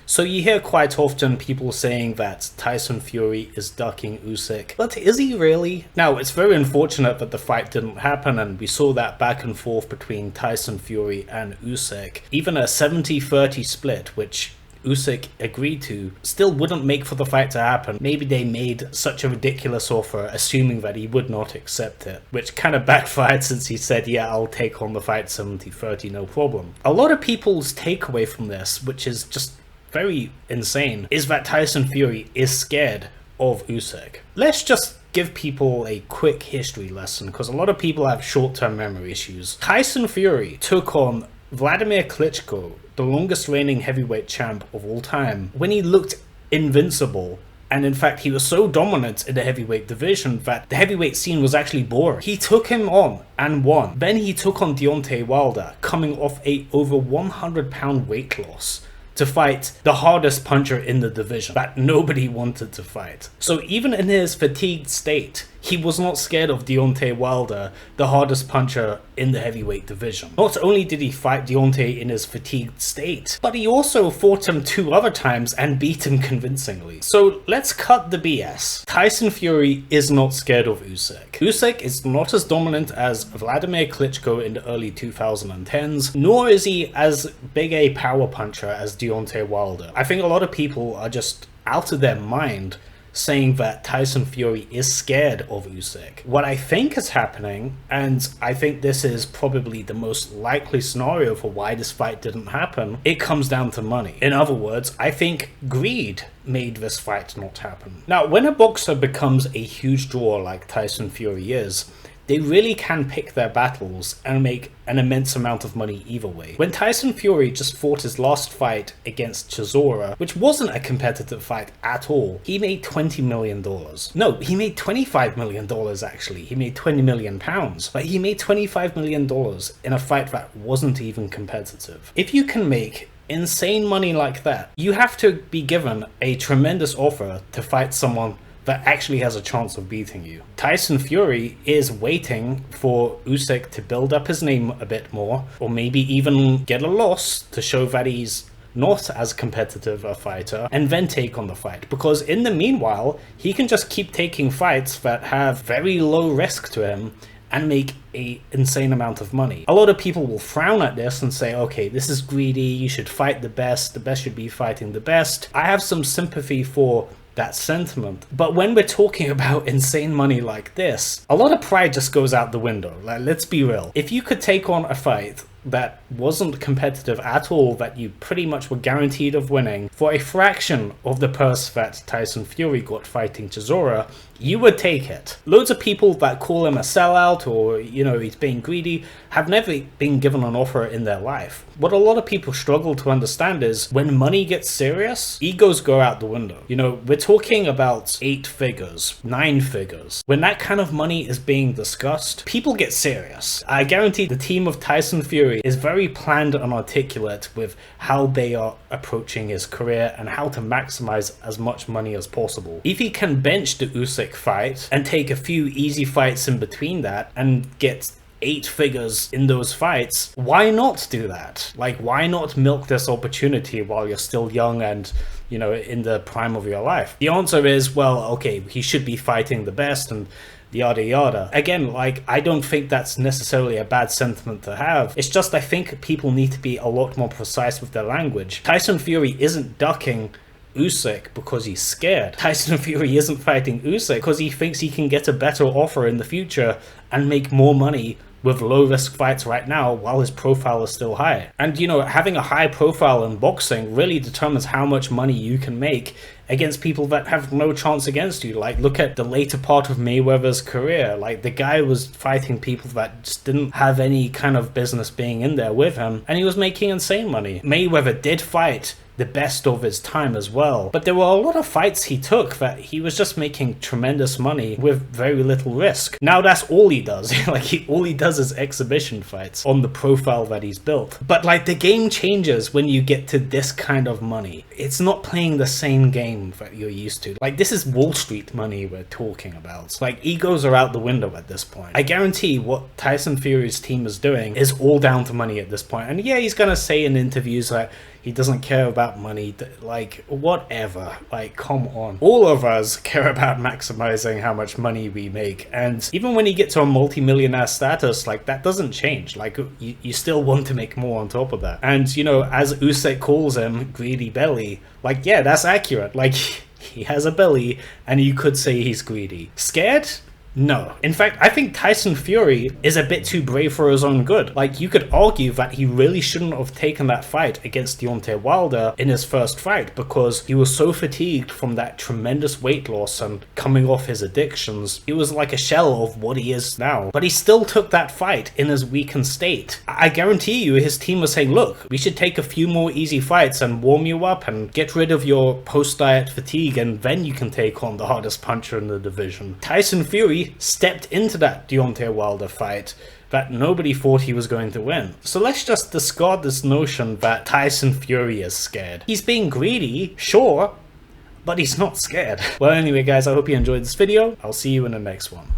So you hear quite often people saying that Tyson Fury is ducking Usyk, but is he really? Now, it's very unfortunate that the fight didn't happen, and we saw that back and forth between Tyson Fury and Usyk. Even a 70-30 split, which Usyk agreed to, still wouldn't make for the fight to happen. Maybe they made such a ridiculous offer assuming that he would not accept it, which kind of backfired since he said, yeah, I'll take on the fight 70-30, no problem. A lot of people's takeaway from this, which is just very insane, is that Tyson Fury is scared of Usyk. Let's just give people a quick history lesson, because a lot of people have short-term memory issues. Tyson Fury took on Vladimir Klitschko, the longest reigning heavyweight champ of all time, when he looked invincible. And in fact, he was so dominant in the heavyweight division that the heavyweight scene was actually boring. He took him on and won. Then he took on Deontay Wilder, coming off a over 100-pound weight loss, to fight the hardest puncher in the division that nobody wanted to fight. So even in his fatigued state, he was not scared of Deontay Wilder, the hardest puncher in the heavyweight division. Not only did he fight Deontay in his fatigued state, but he also fought him 2 other times and beat him convincingly. So let's cut the BS. Tyson Fury is not scared of Usyk. Usyk is not as dominant as Vladimir Klitschko in the early 2010s, nor is he as big a power puncher as Deontay Wilder. I think a lot of people are just out of their mind saying that Tyson Fury is scared of Usyk. What I think is happening, and I think this is probably the most likely scenario for why this fight didn't happen, it comes down to money. In other words, I think greed made this fight not happen. Now, when a boxer becomes a huge draw like Tyson Fury is, they really can pick their battles and make an immense amount of money either way. When Tyson Fury just fought his last fight against Chisora, which wasn't a competitive fight at all, he made $20 million. No, he made $25 million actually. He made 20 million pounds, but he made $25 million in a fight that wasn't even competitive. If you can make insane money like that, you have to be given a tremendous offer to fight someone that actually has a chance of beating you. Tyson Fury is waiting for Usyk to build up his name a bit more, or maybe even get a loss to show that he's not as competitive a fighter, and then take on the fight. Because in the meanwhile, he can just keep taking fights that have very low risk to him and make an insane amount of money. A lot of people will frown at this and say, okay, this is greedy, you should fight the best should be fighting the best. I have some sympathy for that sentiment, but when we're talking about insane money like this, a lot of pride just goes out the window. Like, let's be real. If you could take on a fight that wasn't competitive at all, that you pretty much were guaranteed of winning, for a fraction of the purse that Tyson Fury got fighting Chisora, you would take it. Loads of people that call him a sellout or, you know, he's being greedy, have never been given an offer in their life. What a lot of people struggle to understand is when money gets serious, egos go out the window. You know, we're talking about 8 figures, 9 figures. When that kind of money is being discussed, people get serious. I guarantee the team of Tyson Fury is very planned and articulate with how they are approaching his career and how to maximize as much money as possible. If he can bench the Usyk fight and take a few easy fights in between that and get 8 figures in those fights, why not do that? Like, why not milk this opportunity while you're still young and, you know, in the prime of your life? The answer is, well, okay, he should be fighting the best and yada yada. Again, like, I don't think that's necessarily a bad sentiment to have. It's just I think people need to be a lot more precise with their language. Tyson Fury isn't ducking Usyk because he's scared. Tyson Fury isn't fighting Usyk because he thinks he can get a better offer in the future and make more money with low-risk fights right now while his profile is still high. And, you know, having a high profile in boxing really determines how much money you can make against people that have no chance against you. Like, look at the later part of Mayweather's career. Like, the guy was fighting people that just didn't have any kind of business being in there with him, and he was making insane money. Mayweather did fight the best of his time as well, but there were a lot of fights he took that he was just making tremendous money with very little risk. Now that's all he does. Like, all he does is exhibition fights on the profile that he's built. But like, the game changes when you get to this kind of money. It's not playing the same game that you're used to. Like, this is Wall Street money we're talking about. Like, egos are out the window at this point. I guarantee what Tyson Fury's team is doing is all down to money at this point. And yeah, he's gonna say in interviews that, he doesn't care about money, like, whatever, like, come on. All of us care about maximizing how much money we make, and even when you get to a multi-millionaire status, like, that doesn't change. Like, you still want to make more on top of that. And, you know, as Usyk calls him, greedy belly, like, yeah, that's accurate. Like, he has a belly, and you could say he's greedy. Scared? No. In fact, I think Tyson Fury is a bit too brave for his own good. Like, you could argue that he really shouldn't have taken that fight against Deontay Wilder in his first fight, because he was so fatigued from that tremendous weight loss and coming off his addictions. He was like a shell of what he is now. But he still took that fight in his weakened state. I guarantee you his team was saying, look, we should take a few more easy fights and warm you up and get rid of your post-diet fatigue, and then you can take on the hardest puncher in the division. Tyson Fury stepped into that Deontay Wilder fight that nobody thought he was going to win. So let's just discard this notion that Tyson Fury is scared. He's being greedy, sure, but he's not scared. Well, anyway guys, I hope you enjoyed this video. I'll see you in the next one.